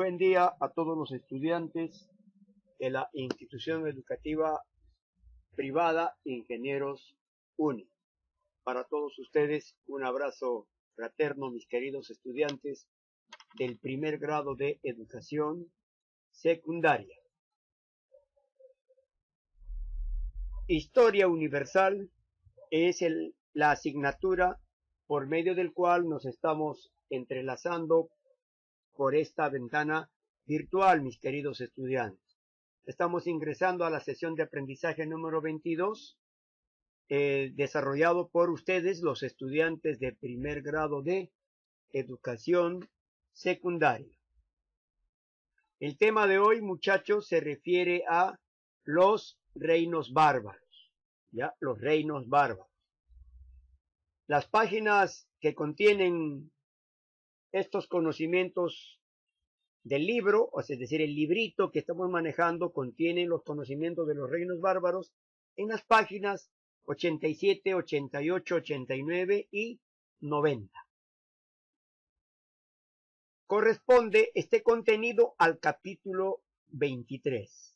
Buen día a todos los estudiantes de la institución educativa privada Ingenieros UNI. Para todos ustedes, un abrazo fraterno, mis queridos estudiantes del primer grado de educación secundaria. Historia universal es la asignatura por medio del cual nos estamos entrelazando por esta ventana virtual, mis queridos estudiantes. Estamos ingresando a la sesión de aprendizaje número 22, desarrollado por ustedes, los estudiantes de primer grado de educación secundaria. El tema de hoy, muchachos, se refiere a los reinos bárbaros, ¿ya? Los reinos bárbaros. Las páginas que contienen estos conocimientos del libro, o sea, es decir, el librito que estamos manejando contiene los conocimientos de los reinos bárbaros en las páginas 87, 88, 89 y 90. Corresponde este contenido al capítulo 23.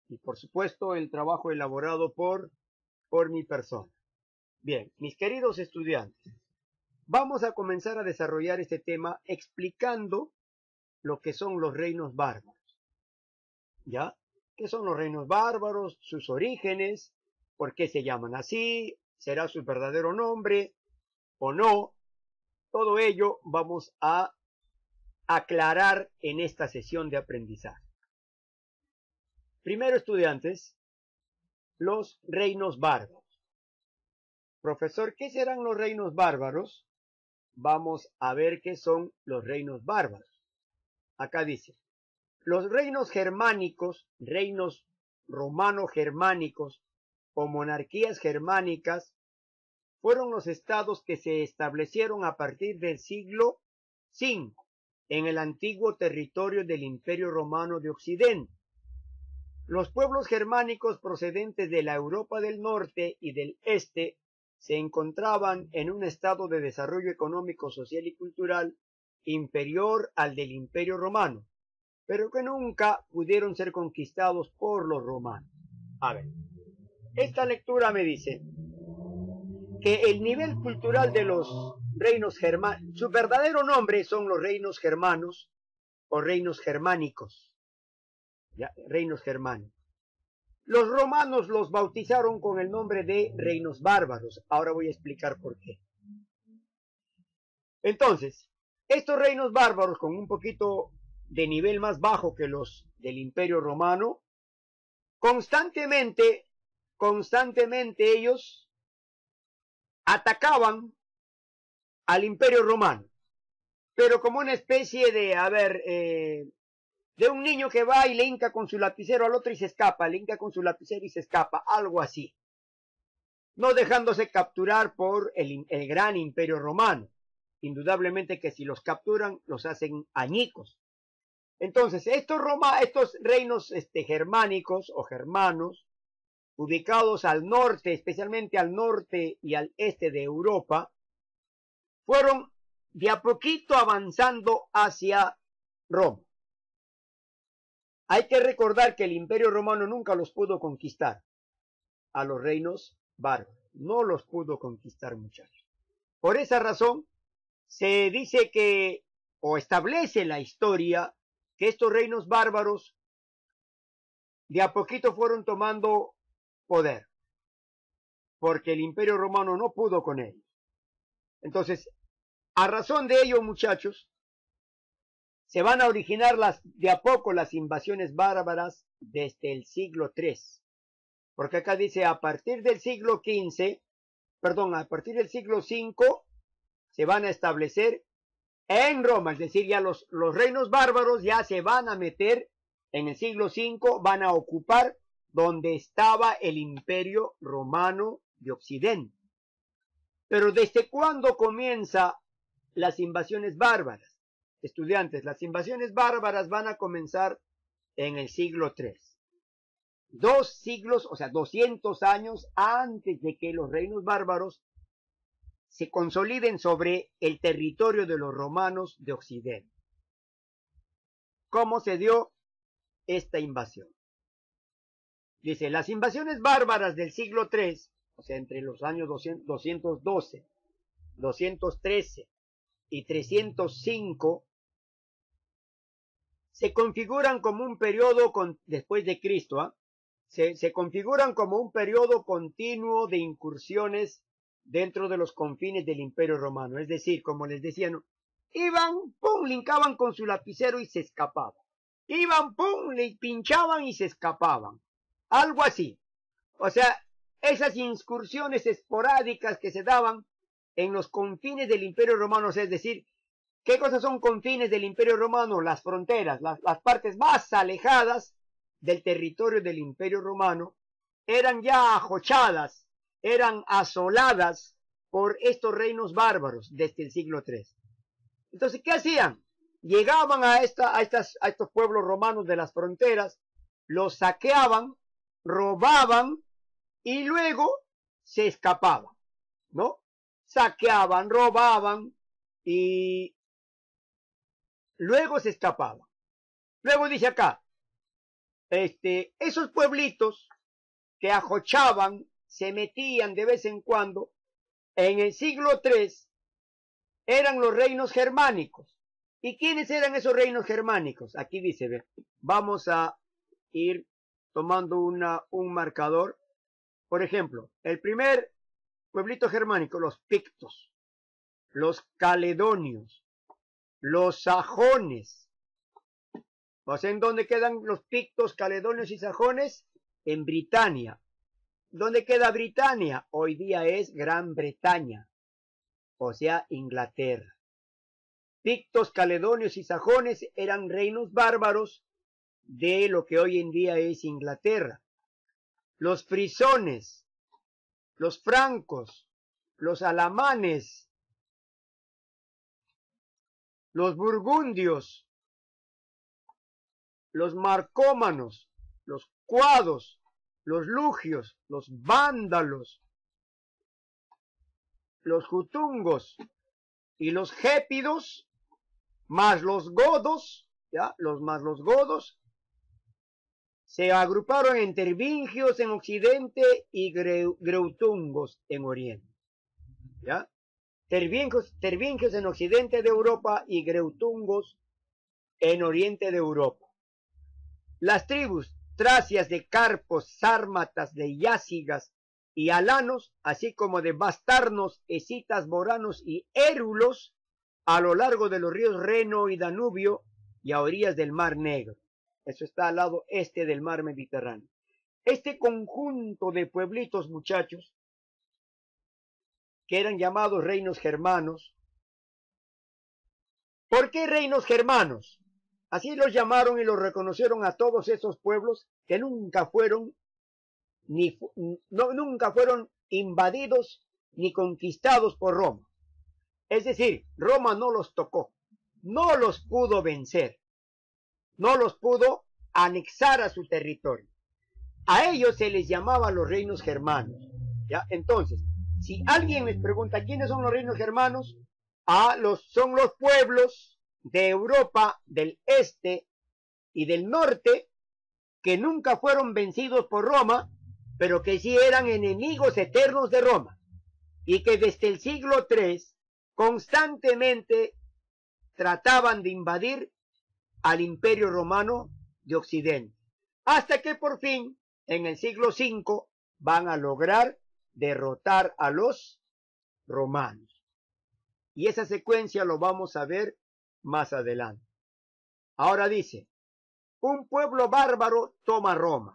Y por supuesto el trabajo elaborado por mi persona. Bien, mis queridos estudiantes, vamos a comenzar a desarrollar este tema explicando lo que son los reinos bárbaros. ¿Ya? ¿Qué son los reinos bárbaros? Sus orígenes, por qué se llaman así, será su verdadero nombre o no. Todo ello vamos a aclarar en esta sesión de aprendizaje. Primero, estudiantes, los reinos bárbaros. Profesor, ¿qué serán los reinos bárbaros? Vamos a ver qué son los reinos bárbaros. Acá dice, los reinos germánicos, reinos romano-germánicos o monarquías germánicas fueron los estados que se establecieron a partir del siglo V en el antiguo territorio del Imperio Romano de Occidente. Los pueblos germánicos procedentes de la Europa del Norte y del Este se encontraban en un estado de desarrollo económico, social y cultural inferior al del Imperio Romano, pero que nunca pudieron ser conquistados por los romanos. A ver, esta lectura me dice que el nivel cultural de los reinos germánicos, su verdadero nombre son los reinos germanos o reinos germánicos, ¿ya? Reinos germánicos. Los romanos los bautizaron con el nombre de reinos bárbaros. Ahora voy a explicar por qué. Entonces, estos reinos bárbaros con un poquito de nivel más bajo que los del Imperio Romano, constantemente ellos atacaban al Imperio Romano, pero como una especie de, de un niño que va y le hinca con su lapicero al otro y se escapa, le hinca con su lapicero y se escapa, algo así, no dejándose capturar por el gran Imperio Romano. Indudablemente que si los capturan, los hacen añicos. Entonces, estos reinos germánicos o germanos, ubicados al norte, especialmente al norte y al este de Europa, fueron de a poquito avanzando hacia Roma. Hay que recordar que el Imperio Romano nunca los pudo conquistar a los reinos bárbaros. No los pudo conquistar, muchachos. Por esa razón, se dice que, o establece la historia, que estos reinos bárbaros de a poquito fueron tomando poder, porque el Imperio Romano no pudo con ellos. Entonces, a razón de ello, muchachos, se van a originar de a poco las invasiones bárbaras desde el siglo III. Porque acá dice, a partir del siglo V, a partir del siglo V, se van a establecer en Roma, es decir, ya los reinos bárbaros ya se van a meter en el siglo V, van a ocupar donde estaba el Imperio Romano de Occidente. Pero ¿desde cuándo comienzan las invasiones bárbaras? Estudiantes, las invasiones bárbaras van a comenzar en el siglo III. 2 siglos, o sea, 200 años antes de que los reinos bárbaros se consoliden sobre el territorio de los romanos de Occidente. cómo se dio esta invasión. Dice, las invasiones bárbaras del siglo III, o sea, entre los años 212, 213 y 305, se configuran como un periodo después de Cristo, se configuran como un periodo continuo de incursiones dentro de los confines del Imperio Romano. Es decir, como les decía, ¿no? Iban, pum, linkaban con su lapicero y se escapaban. Iban, pum, le pinchaban y se escapaban. Algo así. O sea, esas incursiones esporádicas que se daban en los confines del Imperio Romano, es decir, ¿qué cosas son confines del Imperio Romano? Las fronteras, las partes más alejadas del territorio del Imperio Romano, eran ya ajochadas, eran asoladas por estos reinos bárbaros desde el siglo III. Entonces, ¿qué hacían? Llegaban a estos pueblos romanos de las fronteras, los saqueaban, robaban y luego se escapaban, ¿no? Saqueaban, robaban y luego se escapaban. Luego dice acá, esos pueblitos que ajochaban, se metían de vez en cuando, en el siglo III, eran los reinos germánicos. ¿Y quiénes eran esos reinos germánicos? Aquí dice, ve, vamos a ir tomando un marcador. Por ejemplo, el primer pueblito germánico, los pictos, los caledonios, los sajones. O sea, ¿en dónde quedan los pictos, caledonios y sajones? En Britania. ¿Dónde queda Britania? Hoy día es Gran Bretaña, o sea, Inglaterra. Pictos, caledonios y sajones eran reinos bárbaros de lo que hoy en día es Inglaterra. Los frisones, los francos, los alamanes, los burgundios, los marcómanos, los cuados, los lugios, los vándalos, los jutungos y los gépidos, más los godos, ¿ya? Los godos, se agruparon en tervingios en occidente y greutungos en oriente, ¿ya? Tervingios en occidente de Europa y greutungos en oriente de Europa. Las tribus tracias de carpos, sármatas, de yácigas y alanos, así como de bastarnos, escitas, boranos y érulos, a lo largo de los ríos Reno y Danubio y a orillas del Mar Negro. Eso está al lado este del mar Mediterráneo. Este conjunto de pueblitos, muchachos, que eran llamados reinos germanos. ¿Por qué reinos germanos? Así los llamaron y los reconocieron a todos esos pueblos que nunca fueron nunca fueron invadidos ni conquistados por Roma. Es decir, Roma no los tocó, no los pudo vencer, no los pudo anexar a su territorio. A ellos se les llamaba los reinos germanos, ¿ya? Entonces, si alguien les pregunta quiénes son los reinos germanos, son los pueblos de Europa del este y del norte que nunca fueron vencidos por Roma, pero que sí eran enemigos eternos de Roma y que desde el siglo III constantemente trataban de invadir al Imperio Romano de Occidente, hasta que por fin en el siglo V van a lograr derrotar a los romanos. Y esa secuencia lo vamos a ver más adelante. Ahora dice, un pueblo bárbaro toma Roma.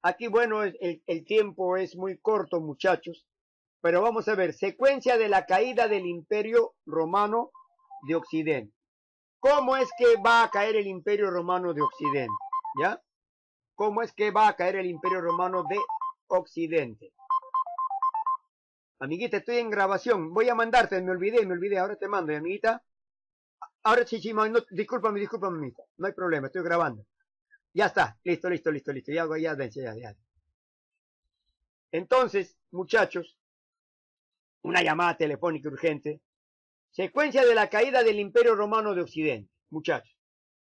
Aquí, bueno, el tiempo es muy corto, muchachos, pero vamos a ver, secuencia de la caída del Imperio Romano de Occidente. ¿Cómo es que va a caer el Imperio Romano de Occidente? ¿Ya? ¿Cómo es que va a caer el Imperio Romano de Occidente? Amiguita, estoy en grabación. Voy a mandarte, me olvidé. Ahora te mando, amiguita. Ahora sí, discúlpame, amiguita. No hay problema, estoy grabando. Ya está, listo. Ya. Entonces, muchachos, una llamada telefónica urgente. Secuencia de la caída del Imperio Romano de Occidente. muchachos.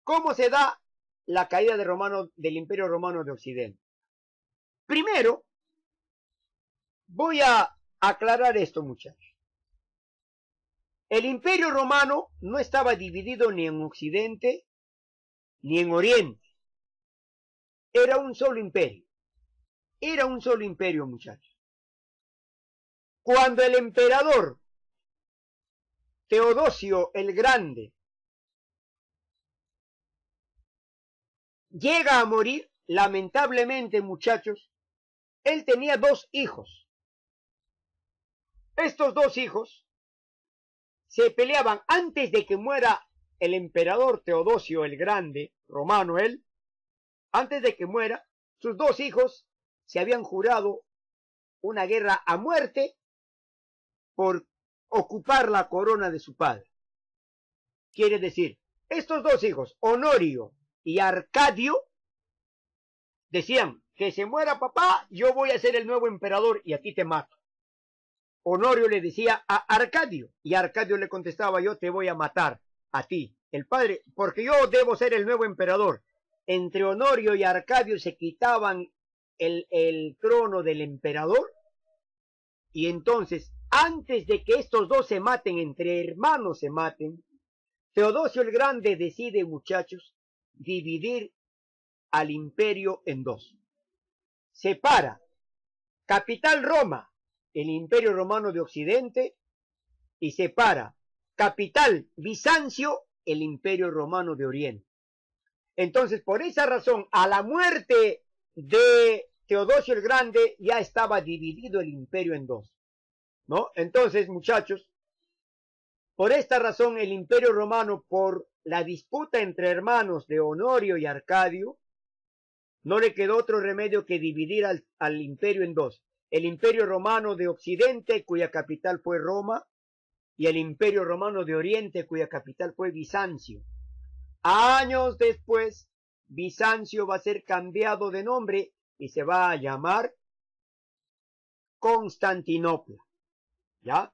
¿Cómo se da la caída del Imperio Romano de Occidente? Primero, voy a aclarar esto, muchachos. El Imperio Romano no estaba dividido ni en Occidente ni en Oriente. Era un solo imperio. Era un solo imperio, muchachos. Cuando el emperador Teodosio el Grande llega a morir, lamentablemente, muchachos, él tenía dos hijos. Estos dos hijos se peleaban antes de que muera el emperador Teodosio el Grande, romano él, antes de que muera, sus dos hijos se habían jurado una guerra a muerte por ocupar la corona de su padre. Quiere decir, estos dos hijos, Honorio y Arcadio, decían, que se muera papá, yo voy a ser el nuevo emperador y a ti te mato. Honorio le decía a Arcadio, y Arcadio le contestaba, yo te voy a matar a ti, el padre, porque yo debo ser el nuevo emperador. Entre Honorio y Arcadio se quitaban el trono del emperador, y entonces, antes de que estos dos se maten, entre hermanos se maten, Teodosio el Grande decide, muchachos, dividir al imperio en dos. Separa capital Roma, el imperio romano de Occidente, y separa capital Bizancio, el imperio romano de Oriente. Entonces, por esa razón, a la muerte de Teodosio el Grande ya estaba dividido el imperio en dos, ¿no? Entonces, muchachos, por esta razón el imperio romano, por la disputa entre hermanos de Honorio y Arcadio, no le quedó otro remedio que dividir al imperio en dos. El imperio romano de Occidente, cuya capital fue Roma, y el imperio romano de Oriente, cuya capital fue Bizancio. Años después, Bizancio va a ser cambiado de nombre y se va a llamar Constantinopla. ¿Ya?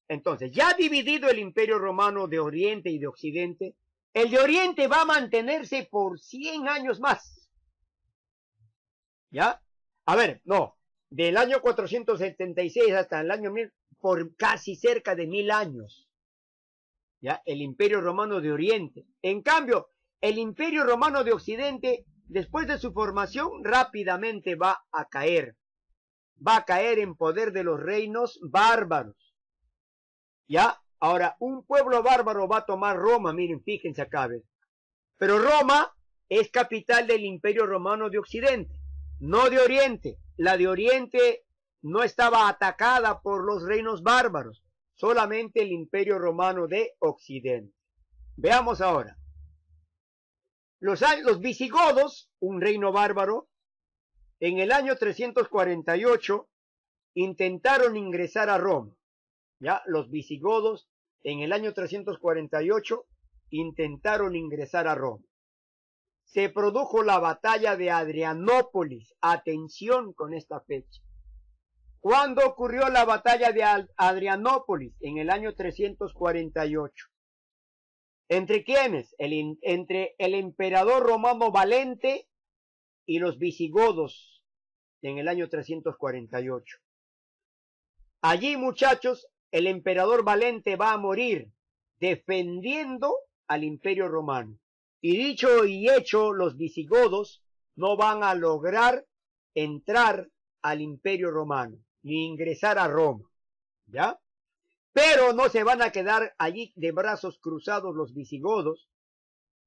Entonces, ya dividido el imperio romano de Oriente y de Occidente, el de Oriente va a mantenerse por 100 años más. ¿Ya? A ver, no, del año 476 hasta el año 1000, por casi cerca de 1000 años. ¿Ya? El imperio romano de Oriente. En cambio, el imperio romano de Occidente, después de su formación, rápidamente va a caer. Va a caer en poder de los reinos bárbaros. ¿Ya? Ahora, un pueblo bárbaro va a tomar Roma, miren, fíjense acá, ¿ves? Pero Roma es capital del imperio romano de Occidente, no de Oriente. La de Oriente no estaba atacada por los reinos bárbaros, solamente el imperio romano de Occidente. Veamos ahora. Los visigodos, un reino bárbaro, en el año 348 intentaron ingresar a Roma. ¿Ya? Los visigodos en el año 348 intentaron ingresar a Roma. Se produjo la batalla de Adrianópolis. Atención con esta fecha. ¿Cuándo ocurrió la batalla de Adrianópolis? En el año 348. ¿Entre quiénes? Entre el emperador romano Valente y los visigodos en el año 348. Allí, muchachos, el emperador Valente va a morir defendiendo al imperio romano. Y dicho y hecho, los visigodos no van a lograr entrar al imperio romano, ni ingresar a Roma, ¿ya? Pero no se van a quedar allí de brazos cruzados los visigodos.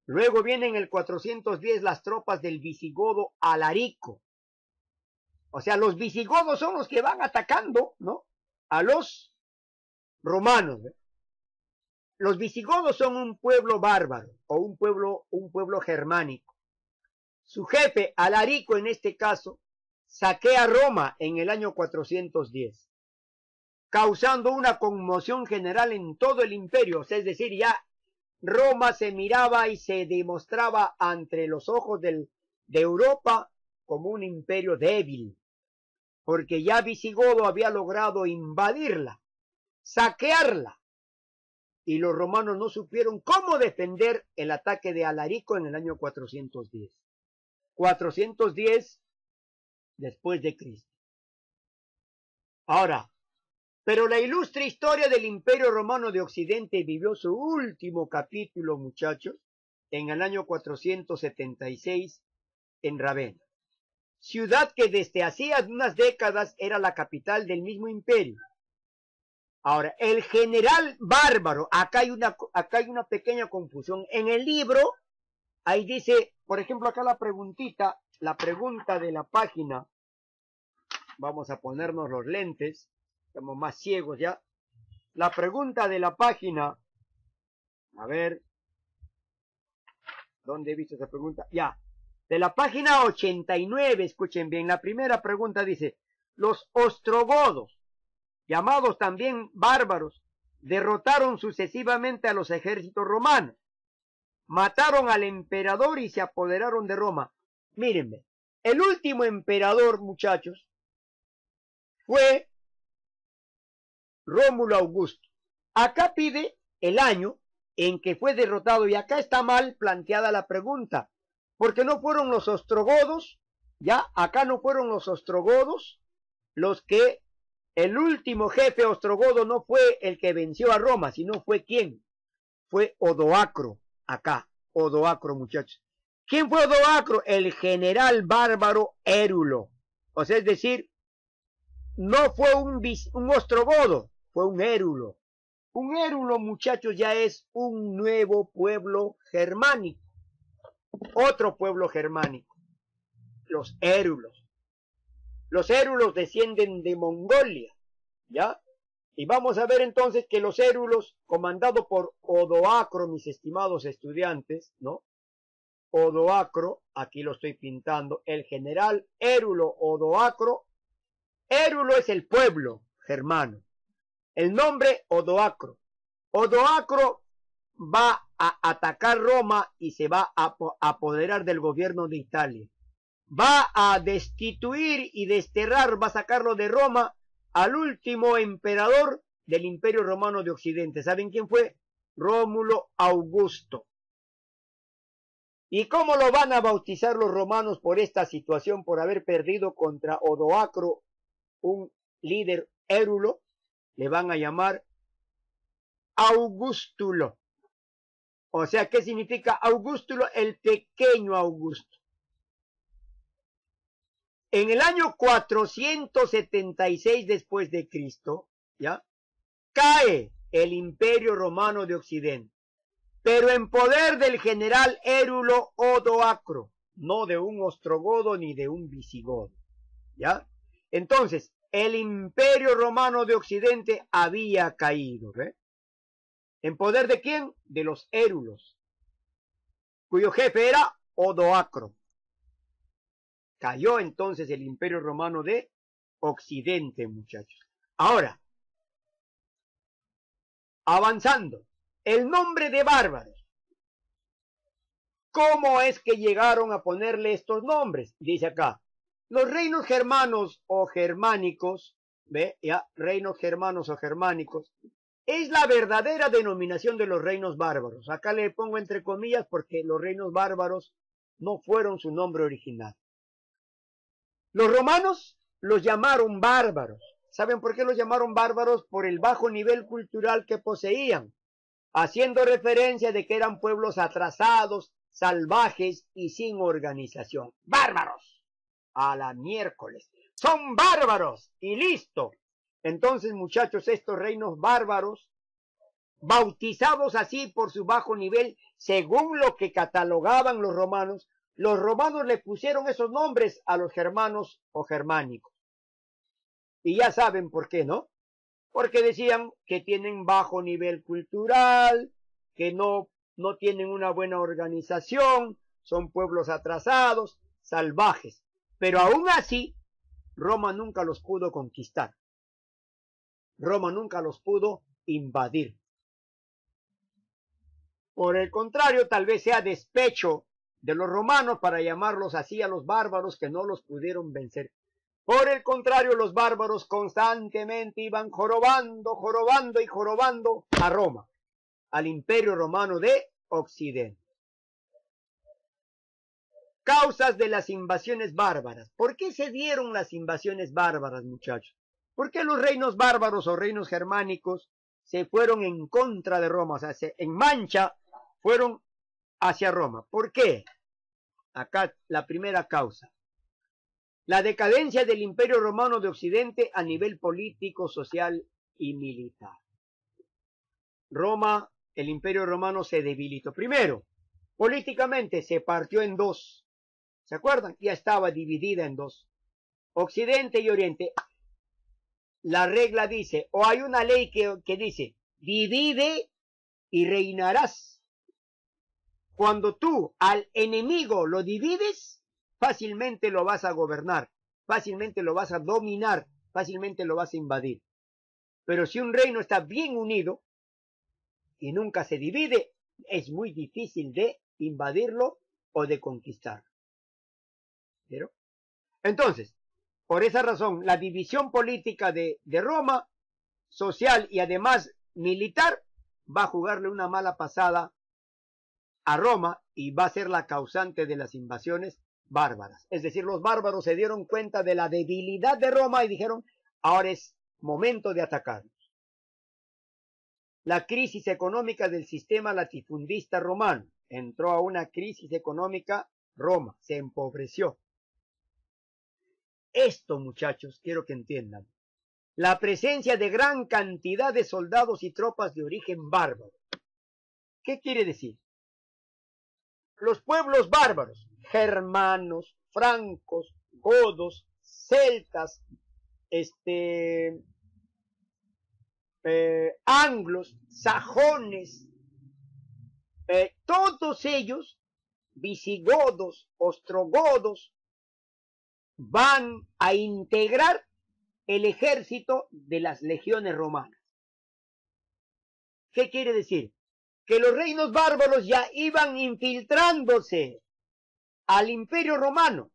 Luego vienen en el 410 las tropas del visigodo Alarico. O sea, los visigodos son los que van atacando, ¿no?, a los romanos. Los visigodos son un pueblo bárbaro o un pueblo germánico. Su jefe, Alarico en este caso, saquea Roma en el año 410, causando una conmoción general en todo el imperio. Es decir, ya Roma se miraba y se demostraba ante los ojos de Europa como un imperio débil, porque ya Visigodo había logrado invadirla, saquearla, y los romanos no supieron cómo defender el ataque de Alarico en el año 410. 410 después de Cristo. Ahora, pero la ilustre historia del Imperio Romano de Occidente vivió su último capítulo, muchachos, en el año 476 en Ravenna, ciudad que desde hacía unas décadas era la capital del mismo imperio. Ahora, el general bárbaro, acá hay una pequeña confusión. En el libro, ahí dice, por ejemplo, acá la pregunta de la página, vamos a ponernos los lentes, estamos más ciegos ya. La pregunta de la página, a ver, ¿dónde he visto esa pregunta? Ya, de la página 89, escuchen bien, la primera pregunta dice, los ostrogodos, llamados también bárbaros, derrotaron sucesivamente a los ejércitos romanos, mataron al emperador y se apoderaron de Roma. Mírenme, el último emperador, muchachos, fue Rómulo Augusto. Acá pide el año en que fue derrotado y acá está mal planteada la pregunta, porque no fueron los ostrogodos, ya, acá no fueron los ostrogodos los que, el último jefe ostrogodo no fue el que venció a Roma, sino fue ¿quién? Fue Odoacro, acá, Odoacro, muchachos. ¿Quién fue Odoacro? El general bárbaro Érulo. O sea, es decir, no fue un ostrogodo, fue un Érulo. Un Érulo, muchachos, ya es un nuevo pueblo germánico. Otro pueblo germánico. Los Érulos. Los Érulos descienden de Mongolia, ¿ya? Y vamos a ver entonces que los Érulos, comandados por Odoacro, mis estimados estudiantes, ¿no? Odoacro, aquí lo estoy pintando, el general Érulo Odoacro. Érulo es el pueblo germano. El nombre Odoacro. Odoacro va a atacar Roma y se va a apoderar del gobierno de Italia. Va a destituir y desterrar, va a sacarlo de Roma al último emperador del Imperio Romano de Occidente. ¿Saben quién fue? Rómulo Augusto. ¿Y cómo lo van a bautizar los romanos por esta situación, por haber perdido contra Odoacro, un líder érulo? Le van a llamar Augustulo. O sea, ¿qué significa Augustulo? El pequeño Augusto. En el año 476 después de Cristo, ¿ya? Cae el Imperio Romano de Occidente, pero en poder del general Érulo Odoacro, no de un ostrogodo ni de un visigodo, ¿ya? Entonces, el Imperio Romano de Occidente había caído, ¿ve? ¿En poder de quién? De los Érulos, cuyo jefe era Odoacro. Cayó entonces el Imperio Romano de Occidente, muchachos. Ahora, avanzando, el nombre de bárbaros. ¿Cómo es que llegaron a ponerle estos nombres? Dice acá, los reinos germanos o germánicos, ¿ve? Ya, reinos germanos o germánicos, es la verdadera denominación de los reinos bárbaros. Acá le pongo entre comillas porque los reinos bárbaros no fueron su nombre original. Los romanos los llamaron bárbaros. ¿Saben por qué los llamaron bárbaros? Por el bajo nivel cultural que poseían, haciendo referencia de que eran pueblos atrasados, salvajes y sin organización. ¡Bárbaros! A la miércoles. ¡Son bárbaros! Y listo. Entonces, muchachos, estos reinos bárbaros, bautizados así por su bajo nivel, según lo que catalogaban los romanos le pusieron esos nombres a los germanos o germánicos. Y ya saben por qué, ¿no? Porque decían que tienen bajo nivel cultural, que no tienen una buena organización, son pueblos atrasados, salvajes. Pero aún así, Roma nunca los pudo conquistar. Roma nunca los pudo invadir. Por el contrario, tal vez sea despecho de los romanos para llamarlos así a los bárbaros que no los pudieron vencer. Por el contrario, los bárbaros constantemente iban jorobando y jorobando a Roma. al Imperio Romano de Occidente. Causas de las invasiones bárbaras. ¿Por qué se dieron las invasiones bárbaras, muchachos? ¿Por qué los reinos bárbaros o reinos germánicos se fueron en contra de Roma? O sea, en mancha fueron hacia Roma. ¿Por qué? Acá la primera causa. La decadencia del Imperio Romano de Occidente a nivel político, social y militar. Roma, el Imperio Romano se debilitó. Primero, políticamente se partió en dos. ¿Se acuerdan? Ya estaba dividida en dos. Occidente y Oriente. La regla dice, o hay una ley que dice, divide y reinarás. Cuando tú al enemigo lo divides, fácilmente lo vas a gobernar, fácilmente lo vas a dominar, fácilmente lo vas a invadir. Pero si un reino está bien unido y nunca se divide, es muy difícil de invadirlo o de conquistarlo. ¿Pero? Entonces, por esa razón, la división política de Roma, social y además militar, va a jugarle una mala pasada a Roma y va a ser la causante de las invasiones bárbaras. Es decir, los bárbaros se dieron cuenta de la debilidad de Roma y dijeron, ahora es momento de atacarnos. La crisis económica del sistema latifundista romano. Entró a una crisis económica Roma, se empobreció. Esto, muchachos, quiero que entiendan. La presencia de gran cantidad de soldados y tropas de origen bárbaro. ¿Qué quiere decir? Los pueblos bárbaros, germanos, francos, godos, celtas, anglos, sajones, todos ellos, visigodos, ostrogodos, van a integrar el ejército de las legiones romanas. ¿Qué quiere decir? Que los reinos bárbaros ya iban infiltrándose al Imperio Romano.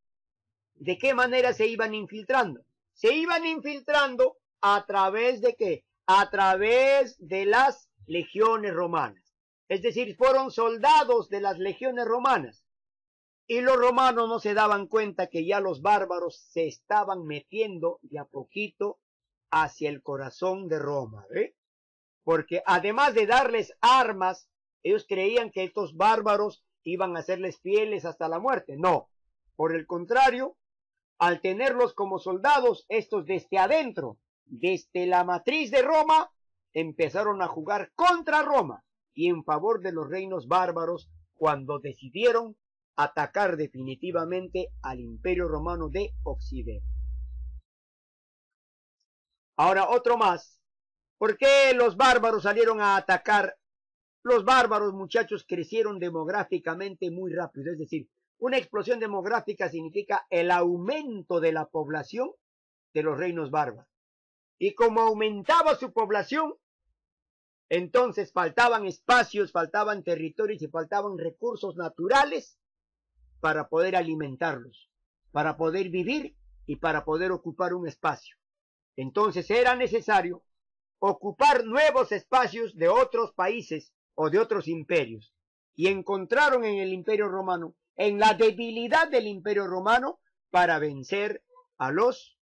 ¿De qué manera se iban infiltrando? Se iban infiltrando a través de ¿qué? A través de las legiones romanas. Es decir, fueron soldados de las legiones romanas. Y los romanos no se daban cuenta que ya los bárbaros se estaban metiendo de a poquito hacia el corazón de Roma, ¿eh? Porque además de darles armas, ellos creían que estos bárbaros iban a serles fieles hasta la muerte. No, por el contrario, al tenerlos como soldados, estos desde adentro, desde la matriz de Roma, empezaron a jugar contra Roma y en favor de los reinos bárbaros cuando decidieron atacar definitivamente al Imperio Romano de Occidente. Ahora otro más. ¿Por qué los bárbaros salieron a atacar? Los bárbaros, muchachos, crecieron demográficamente muy rápido. Es decir, una explosión demográfica significa el aumento de la población de los reinos bárbaros. Y como aumentaba su población, entonces faltaban espacios, faltaban territorios y faltaban recursos naturales para poder alimentarlos, para poder vivir y para poder ocupar un espacio. Entonces era necesario ocupar nuevos espacios de otros países o de otros imperios. Y encontraron en el Imperio Romano, en la debilidad del Imperio Romano, para vencer a los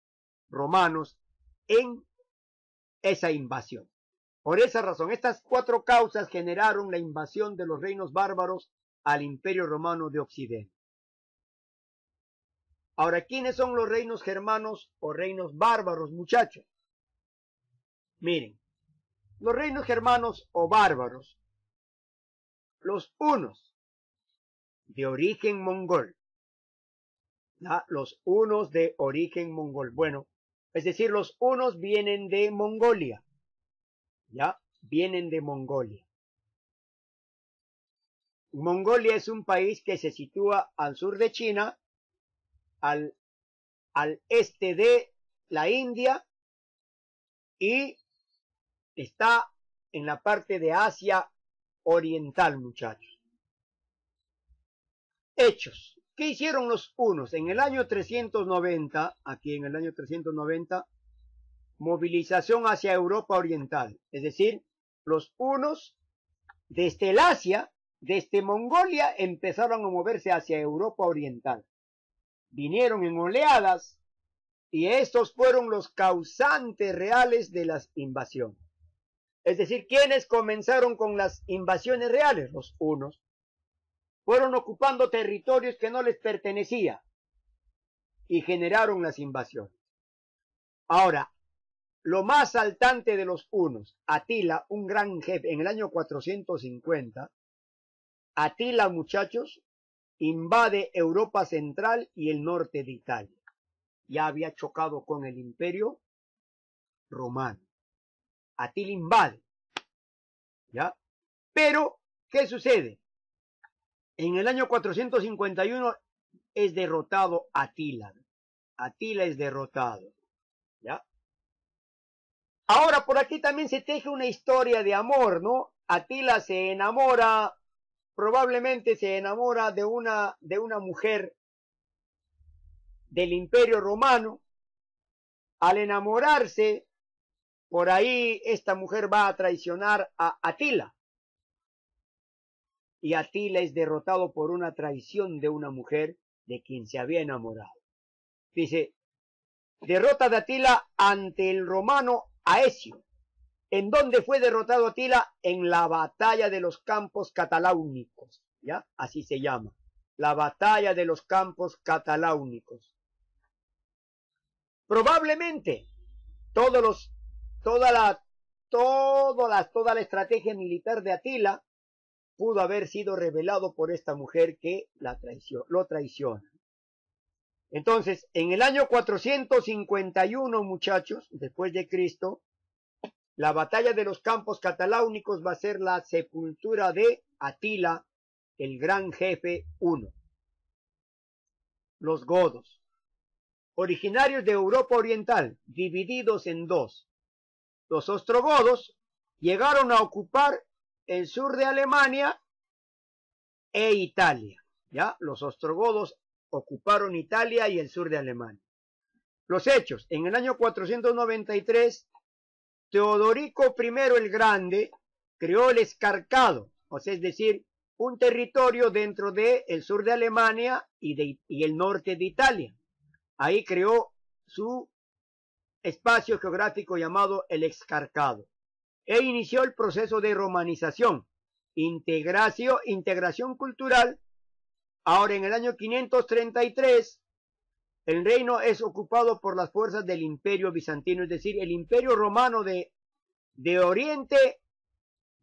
romanos en esa invasión. Por esa razón, estas cuatro causas generaron la invasión de los reinos bárbaros al Imperio Romano de Occidente. Ahora, ¿quiénes son los reinos germanos o reinos bárbaros, muchachos? Miren, los reinos germanos o bárbaros, los hunos, de origen mongol, ¿ya? Los hunos de origen mongol. Bueno, es decir, los hunos vienen de Mongolia, ¿ya? Vienen de Mongolia. Mongolia es un país que se sitúa al sur de China, al este de la India y está en la parte de Asia Oriental, muchachos. Hechos. ¿Qué hicieron los hunos? En el año 390, aquí en el año 390, movilización hacia Europa Oriental. Es decir, los hunos desde el Asia, desde Mongolia, empezaron a moverse hacia Europa Oriental. Vinieron en oleadas y estos fueron los causantes reales de las invasiones. Es decir, ¿quiénes comenzaron con las invasiones reales? Los hunos. Fueron ocupando territorios que no les pertenecían y generaron las invasiones. Ahora, lo más saltante de los hunos, Atila, un gran jefe, en el año 450, Atila, muchachos, invade Europa Central y el norte de Italia. Ya había chocado con el Imperio Romano. Atila invade, ¿ya? Pero, ¿qué sucede? En el año 451 es derrotado Atila. Atila es derrotado, ¿ya? Ahora, por aquí también se teje una historia de amor, ¿no? Atila se enamora, probablemente se enamora de una mujer del Imperio Romano. Al enamorarse, por ahí esta mujer va a traicionar a Atila. Y Atila es derrotado por una traición de una mujer de quien se había enamorado. Dice, derrota de Atila ante el romano Aecio. ¿En dónde fue derrotado Atila? En la batalla de los campos cataláunicos, ¿ya? Así se llama. La batalla de los campos cataláunicos. Probablemente toda la estrategia militar de Atila pudo haber sido revelado por esta mujer que lo traiciona. Entonces, en el año 451, muchachos, después de Cristo, la batalla de los campos cataláunicos va a ser la sepultura de Atila, el gran jefe huno. Los godos, originarios de Europa Oriental, divididos en dos. Los ostrogodos llegaron a ocupar el sur de Alemania e Italia, ¿ya? Los ostrogodos ocuparon Italia y el sur de Alemania. Los hechos, en el año 493, Teodorico I el Grande creó el Escarcado, o sea, es decir, un territorio dentro del sur de Alemania y el norte de Italia. Ahí creó su espacio geográfico llamado el Escarcado e inició el proceso de romanización, integración cultural. Ahora, en el año 533, el reino es ocupado por las fuerzas del Imperio Bizantino, es decir, el Imperio Romano de Oriente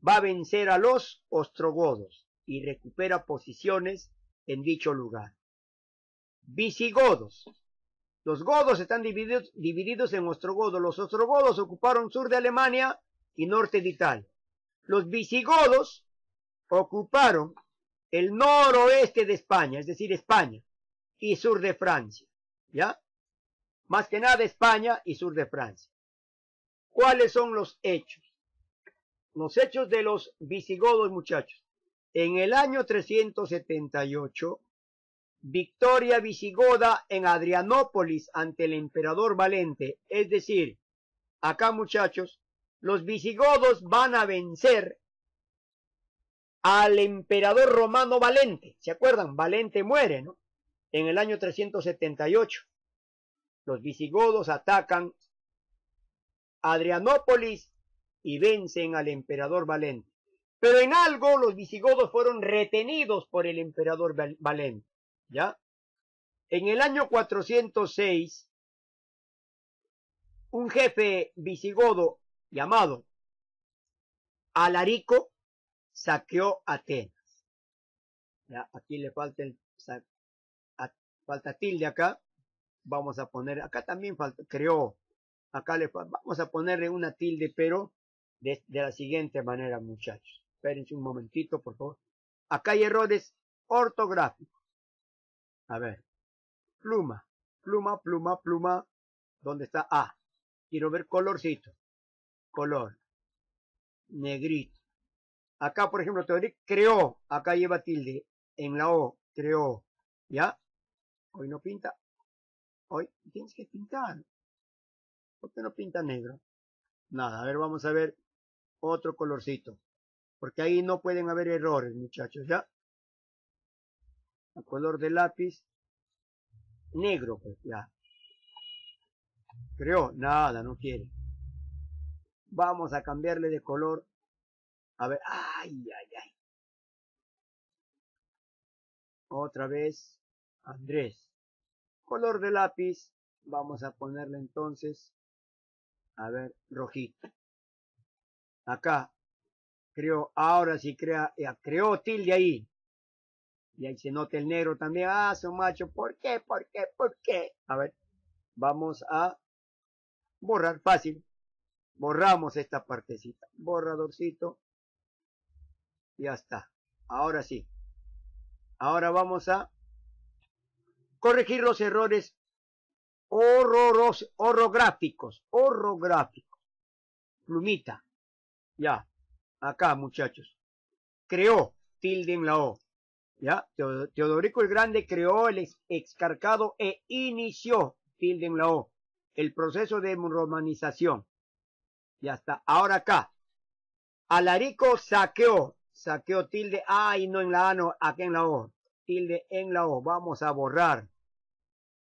va a vencer a los ostrogodos y recupera posiciones en dicho lugar. Visigodos. Los godos están divididos en ostrogodos. Los ostrogodos ocuparon sur de Alemania y norte de Italia. Los visigodos ocuparon el noroeste de España, es decir, España, y sur de Francia, ¿ya? Más que nada España y sur de Francia. ¿Cuáles son los hechos? Los hechos de los visigodos, muchachos. En el año 378, victoria visigoda en Adrianópolis ante el emperador Valente. Es decir, acá, muchachos, los visigodos van a vencer al emperador romano Valente. ¿Se acuerdan? Valente muere, ¿no? En el año 378. Los visigodos atacan Adrianópolis y vencen al emperador Valente. Pero en algo los visigodos fueron retenidos por el emperador Valente, ¿ya? En el año 406, un jefe visigodo llamado Alarico saqueó Atenas. ¿Ya? Aquí le falta falta tilde acá. Vamos a poner, acá también falta, creó. Acá vamos a ponerle una tilde, pero de la siguiente manera, muchachos. Espérense un momentito, por favor. Acá hay errores ortográficos. A ver. Pluma, pluma, pluma, pluma. ¿Dónde está? Ah, quiero ver colorcito. Color. Negrito. Acá, por ejemplo, creó. Acá lleva tilde. En la O, creó. ¿Ya? Hoy no pinta. Hoy tienes que pintar. ¿Por qué no pinta negro? Nada, a ver, vamos a ver otro colorcito. porque ahí no pueden haber errores, muchachos, ¿ya? El color de lápiz negro, pues ya. Creó, nada, no quiere. Vamos a cambiarle de color. A ver, ay, ay, ay. Otra vez, Andrés. Color de lápiz, vamos a ponerle entonces, a ver, rojito. Acá, creó, ahora sí creó tilde ahí. Y ahí se nota el negro también. Ah, su macho, ¿por qué? ¿Por qué? ¿Por qué? A ver, vamos a borrar, fácil. Borramos esta partecita. Borradorcito. Ya está. Ahora sí. Ahora vamos a corregir los errores orográficos. Plumita. Ya. Acá, muchachos. Creó tilde en la O. ¿Ya? Teodorico el Grande creó el excarcado e inició, tilde en la O, el proceso de romanización. Ya está. Ahora acá. Alarico saqueó tilde A y no en la A, no, aquí en la O. Tilde en la O. Vamos a borrar.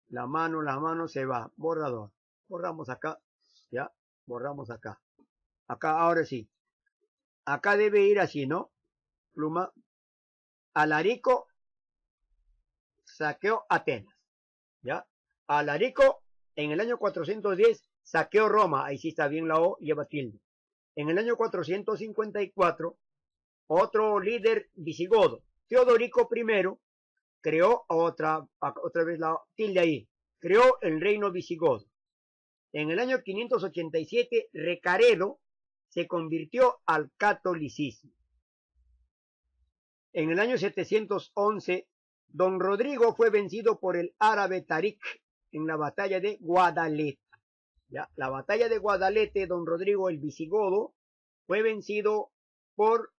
La mano se va. Borrador. Borramos acá. Ya. Borramos acá. Acá, ahora sí. Acá debe ir así, ¿no? Pluma. Alarico saqueó Atenas. ¿Ya? Alarico en el año 410 saqueó Roma. Ahí sí está bien la O, lleva tilde. En el año 454, otro líder visigodo, Teodorico I, creó otra vez la tilde ahí. Creó el reino visigodo. En el año 587, Recaredo se convirtió al catolicismo. En el año 711, Don Rodrigo fue vencido por el árabe Tarik en la batalla de Guadalete. ¿Ya? La batalla de Guadalete, Don Rodrigo el visigodo fue vencido por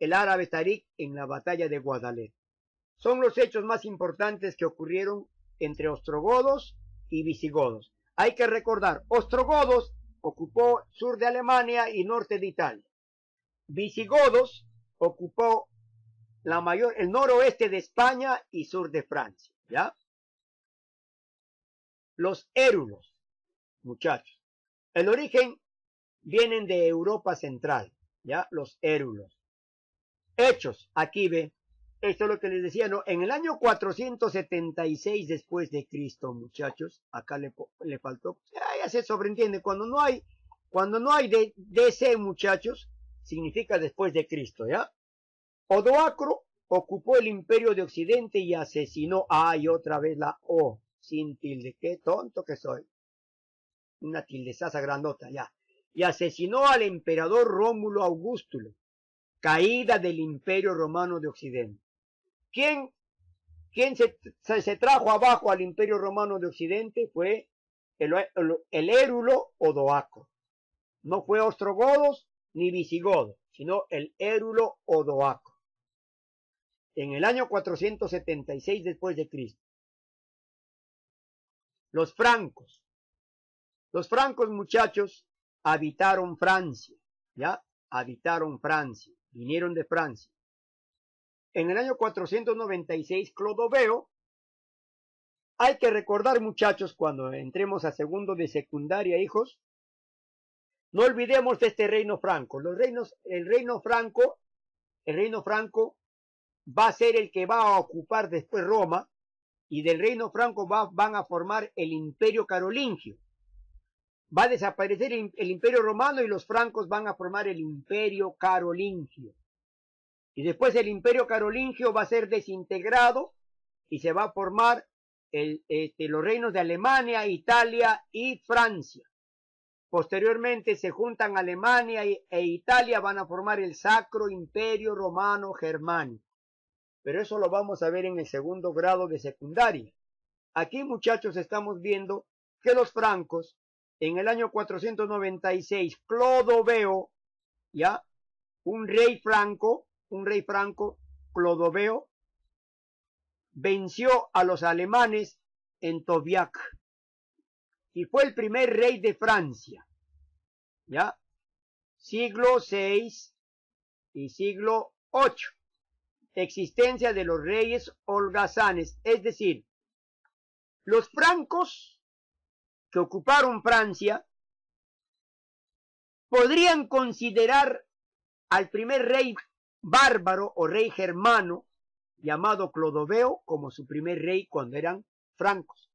el árabe Tarik en la batalla de Guadalete. Son los hechos más importantes que ocurrieron entre ostrogodos y visigodos. Hay que recordar, ostrogodos ocupó sur de Alemania y norte de Italia. Visigodos ocupó el noroeste de España y sur de Francia, ¿ya? Los érulos, muchachos. El origen vienen de Europa Central, ¿ya? Los érulos. Hechos, aquí ve, esto es lo que les decía, ¿no? En el año 476 después de Cristo, muchachos, acá le faltó, ya se sobreentiende, cuando no hay DC, muchachos, significa después de Cristo, ¿ya? Odoacro ocupó el imperio de Occidente y asesinó, ay, otra vez la O, sin tilde, qué tonto que soy. Una tildezaza grandota, ya. Y asesinó al emperador Rómulo Augustulo, caída del imperio romano de Occidente. ¿Quién se trajo abajo al imperio romano de Occidente? Fue el érulo Odoacro. No fue ostrogodos ni visigodos, sino el érulo Odoacro. En el año 476 después de Cristo. Los francos. Los francos, muchachos, habitaron Francia, ¿ya? Habitaron Francia, vinieron de Francia. En el año 496, Clodoveo, hay que recordar, muchachos, cuando entremos a segundo de secundaria, hijos, no olvidemos de este reino franco. El reino franco va a ser el que va a ocupar después Roma, y del reino franco van a formar el imperio carolingio. Va a desaparecer el imperio romano y los francos van a formar el imperio carolingio. Y después el imperio carolingio va a ser desintegrado y se va a formar los reinos de Alemania, Italia y Francia. Posteriormente se juntan Alemania e Italia, van a formar el Sacro Imperio Romano Germánico. Pero eso lo vamos a ver en el segundo grado de secundaria. Aquí, muchachos, estamos viendo que los francos, en el año 496, Clodoveo, ¿ya? Un rey franco, Clodoveo, venció a los alemanes en Tobiac y fue el primer rey de Francia, ¿ya? Siglo VI, y siglo VIII. Existencia de los reyes holgazanes, es decir, los francos que ocuparon Francia podrían considerar al primer rey bárbaro o rey germano llamado Clodoveo como su primer rey cuando eran francos.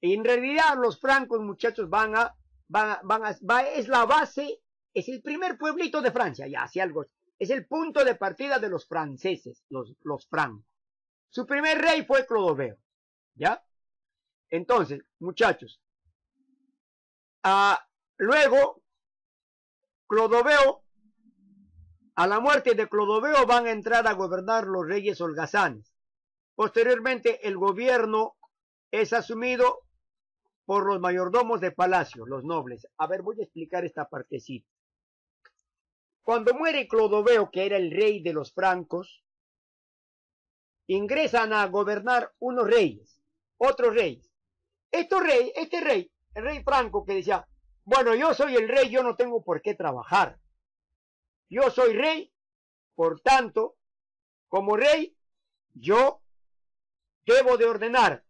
Y en realidad los francos, muchachos, es la base, es el primer pueblito de Francia, ya, así algo, es el punto de partida de los franceses, los francos. Su primer rey fue Clodoveo, ¿ya? Entonces, muchachos, luego, Clodoveo, a la muerte de Clodoveo van a entrar a gobernar los reyes holgazanes. Posteriormente, el gobierno es asumido por los mayordomos de palacio, los nobles. A ver, voy a explicar esta partecita. Cuando muere Clodoveo, que era el rey de los francos, ingresan a gobernar unos reyes, otros reyes. Este rey, el rey franco que decía, bueno, yo soy el rey, yo no tengo por qué trabajar. Yo soy rey, por tanto, como rey, yo debo de ordenar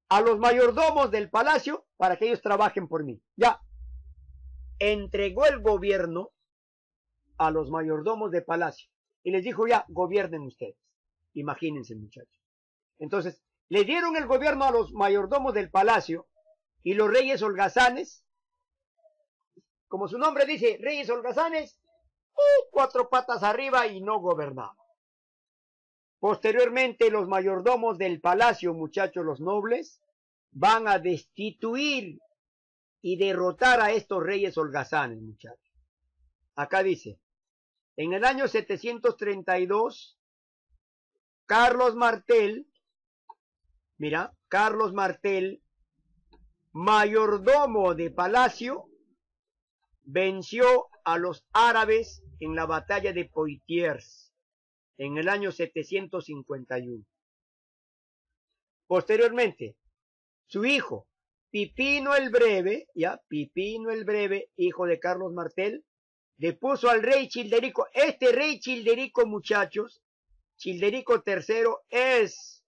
a los mayordomos del palacio para que ellos trabajen por mí. Ya, entregó el gobierno a los mayordomos de palacio y les dijo ya, gobiernen ustedes. Imagínense, muchachos. Entonces, le dieron el gobierno a los mayordomos del palacio y los reyes holgazanes, como su nombre dice, reyes holgazanes, cuatro patas arriba y no gobernaban. Posteriormente, los mayordomos del palacio, muchachos, los nobles, van a destituir y derrotar a estos reyes holgazanes, muchachos. Acá dice, en el año 732, Carlos Martel, mira, Carlos Martel, mayordomo de palacio, venció a los árabes en la batalla de Poitiers en el año 751. Posteriormente, su hijo, Pipino el Breve, Pipino el Breve, hijo de Carlos Martel, depuso al rey Childerico. Este rey Childerico, muchachos, Childerico III es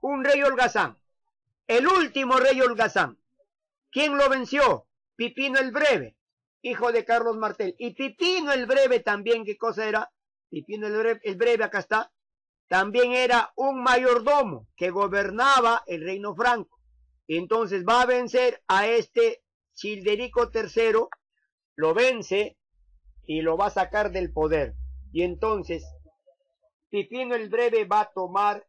un rey holgazán, el último rey holgazán. ¿Quién lo venció? Pipino el Breve, hijo de Carlos Martel. Y Pipino el Breve también, ¿qué cosa era? Pipino el Breve, acá está, también era un mayordomo que gobernaba el reino franco. Entonces va a vencer a este Childerico III, lo vence y lo va a sacar del poder. Y entonces Pipino el Breve va a tomar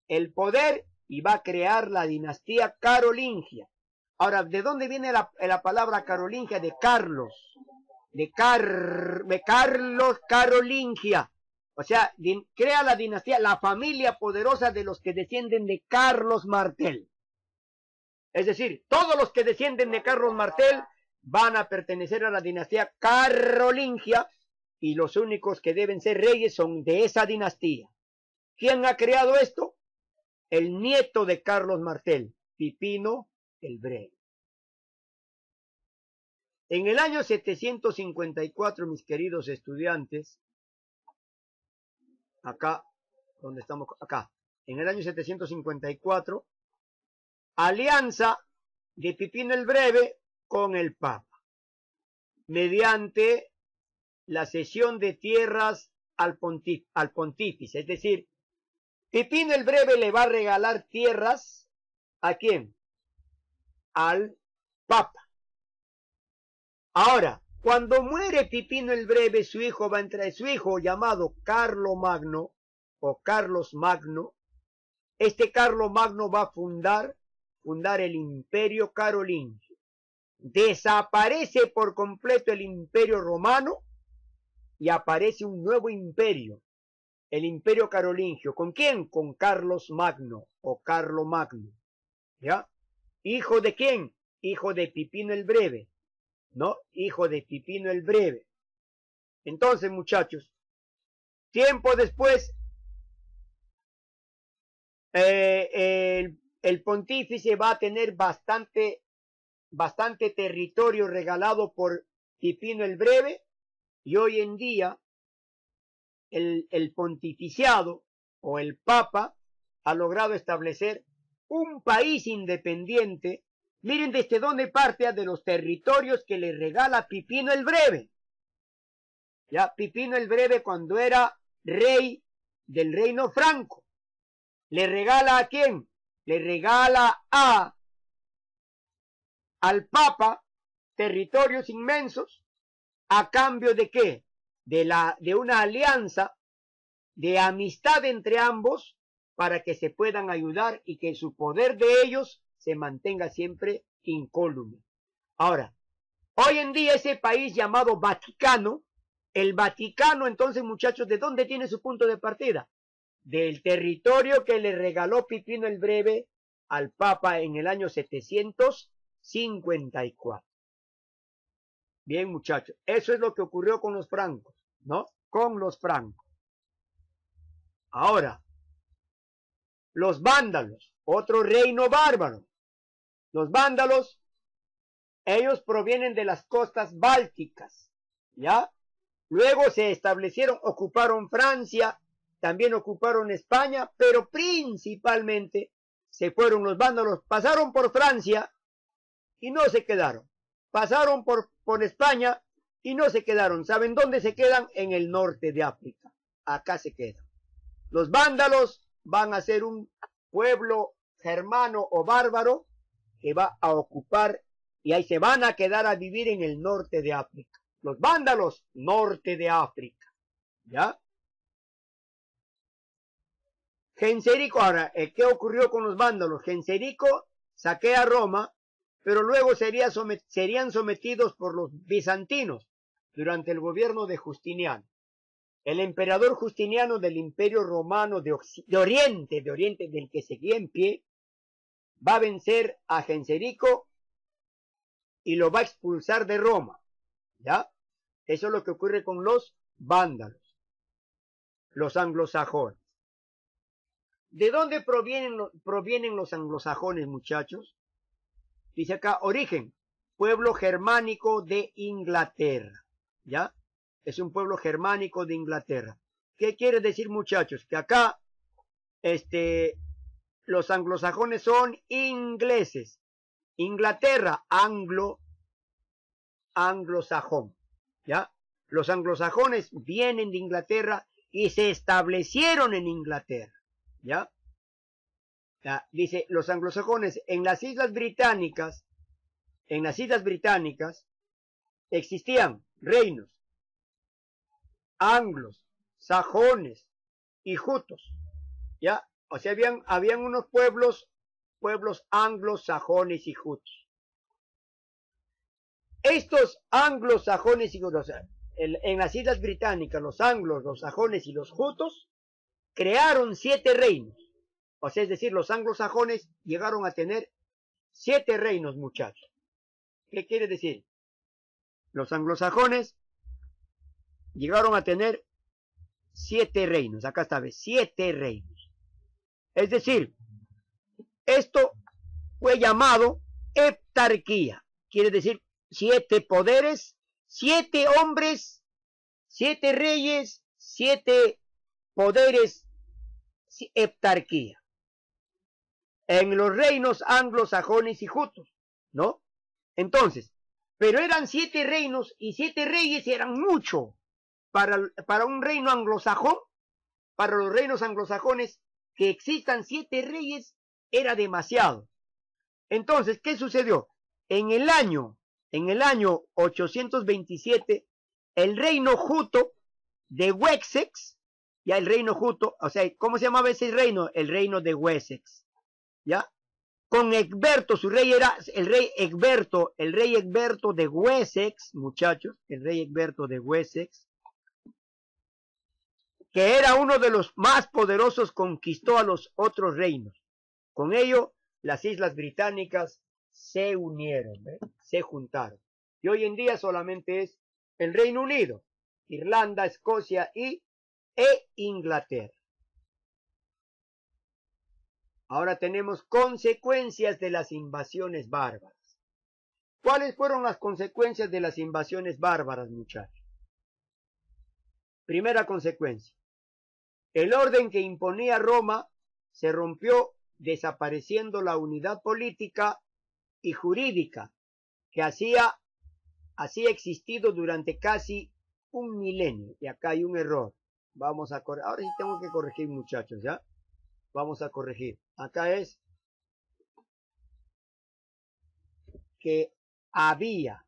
el poder y va a crear la dinastía carolingia. Ahora, ¿de dónde viene la palabra carolingia? De Carlos. De Carlos carolingia. O sea, crea la dinastía, la familia poderosa de los que descienden de Carlos Martel. Es decir, todos los que descienden de Carlos Martel van a pertenecer a la dinastía carolingia y los únicos que deben ser reyes son de esa dinastía. ¿Quién ha creado esto? El nieto de Carlos Martel, Pipino el Breve. En el año 754, mis queridos estudiantes, acá, donde estamos, acá, en el año 754, alianza de Pipino el Breve con el Papa, mediante la cesión de tierras al pontífice, es decir, Pipino el Breve le va a regalar tierras, ¿a quién? Al Papa. Ahora, cuando muere Pipino el Breve, su hijo va a entrar, su hijo llamado Carlomagno o Carlos Magno. Este Carlomagno va a fundar el imperio carolingio. Desaparece por completo el imperio romano y aparece un nuevo imperio, el imperio carolingio. ¿Con quién? Con Carlos Magno o Carlomagno. ¿Ya? ¿Hijo de quién? Hijo de Pipino el Breve. ¿No? Hijo de Pipino el Breve. Entonces, muchachos, tiempo después, el pontífice va a tener bastante territorio regalado por Pipino el Breve, y hoy en día el pontificiado o el papa ha logrado establecer un país independiente. Miren desde dónde parte, de los territorios que le regala Pipino el Breve. Ya Pipino el Breve, cuando era rey del reino franco, ¿le regala a quién? Le regala al papa territorios inmensos. ¿A cambio de qué? De una alianza de amistad entre ambos, para que se puedan ayudar y que su poder de ellos se mantenga siempre incólume. Ahora, hoy en día ese país llamado Vaticano, el Vaticano, entonces, muchachos, ¿de dónde tiene su punto de partida? Del territorio que le regaló Pipino el Breve al Papa en el año 754. Bien, muchachos, eso es lo que ocurrió con los francos, ¿no? Con los francos. Ahora, los vándalos, otro reino bárbaro. Los vándalos, ellos provienen de las costas bálticas, ¿ya? Luego se establecieron, ocuparon Francia, también ocuparon España, pero principalmente se fueron los vándalos, pasaron por Francia y no se quedaron. Pasaron por España y no se quedaron. ¿Saben dónde se quedan? En el norte de África. Acá se quedan. Los vándalos van a ser un pueblo germano o bárbaro que va a ocupar, y ahí se van a quedar a vivir en el norte de África. Los vándalos, norte de África. ¿Ya? Genserico, ahora, ¿qué ocurrió con los vándalos? Genserico saquea Roma, pero luego serían sometidos por los bizantinos durante el gobierno de Justiniano. El emperador Justiniano del Imperio Romano de Oriente, del que seguía en pie, va a vencer a Genserico y lo va a expulsar de Roma. ¿Ya? Eso es lo que ocurre con los vándalos, los anglosajones. ¿De dónde provienen los anglosajones, muchachos? Dice acá, origen, pueblo germánico de Inglaterra. ¿Ya? Es un pueblo germánico de Inglaterra. ¿Qué quiere decir, muchachos? Que acá, los anglosajones son ingleses. Inglaterra, anglosajón. ¿Ya? Los anglosajones vienen de Inglaterra y se establecieron en Inglaterra. ¿Ya? Dice, los anglosajones en las islas británicas existían reinos anglos, sajones y jutos. ¿Ya? O sea, habían unos pueblos anglos, sajones y jutos. Estos anglos, sajones y jutos, o sea, en las islas británicas, los anglos, los sajones y los jutos crearon 7 reinos. O sea, es decir, los anglosajones llegaron a tener 7 reinos, muchachos. ¿Qué quiere decir? Los anglosajones llegaron a tener 7 reinos. Acá está, 7 reinos. Es decir, esto fue llamado heptarquía. Quiere decir 7 poderes, 7 hombres, 7 reyes, 7 poderes, heptarquía. En los reinos anglosajones y jutos, ¿no? Entonces, pero eran 7 reinos y 7 reyes eran mucho para un reino anglosajón. Para los reinos anglosajones, que existan 7 reyes era demasiado. Entonces, ¿qué sucedió? En el año 827, el reino juto de Wessex, ya el reino juto, o sea, ¿cómo se llamaba ese reino? El reino de Wessex, ¿ya? Con Egberto, su rey era el rey Egberto de Wessex, muchachos, el rey Egberto de Wessex, que era uno de los más poderosos, conquistó a los otros reinos. Con ello, las islas británicas se unieron, se juntaron. Y hoy en día solamente es el Reino Unido, Irlanda, Escocia e Inglaterra. Ahora tenemos consecuencias de las invasiones bárbaras. ¿Cuáles fueron las consecuencias de las invasiones bárbaras, muchachos? Primera consecuencia. El orden que imponía Roma se rompió, desapareciendo la unidad política y jurídica que hacía existido durante casi un milenio. Y acá hay un error. Vamos a corregir. Ahora sí tengo que corregir, muchachos, ¿ya? Vamos a corregir. Acá es que había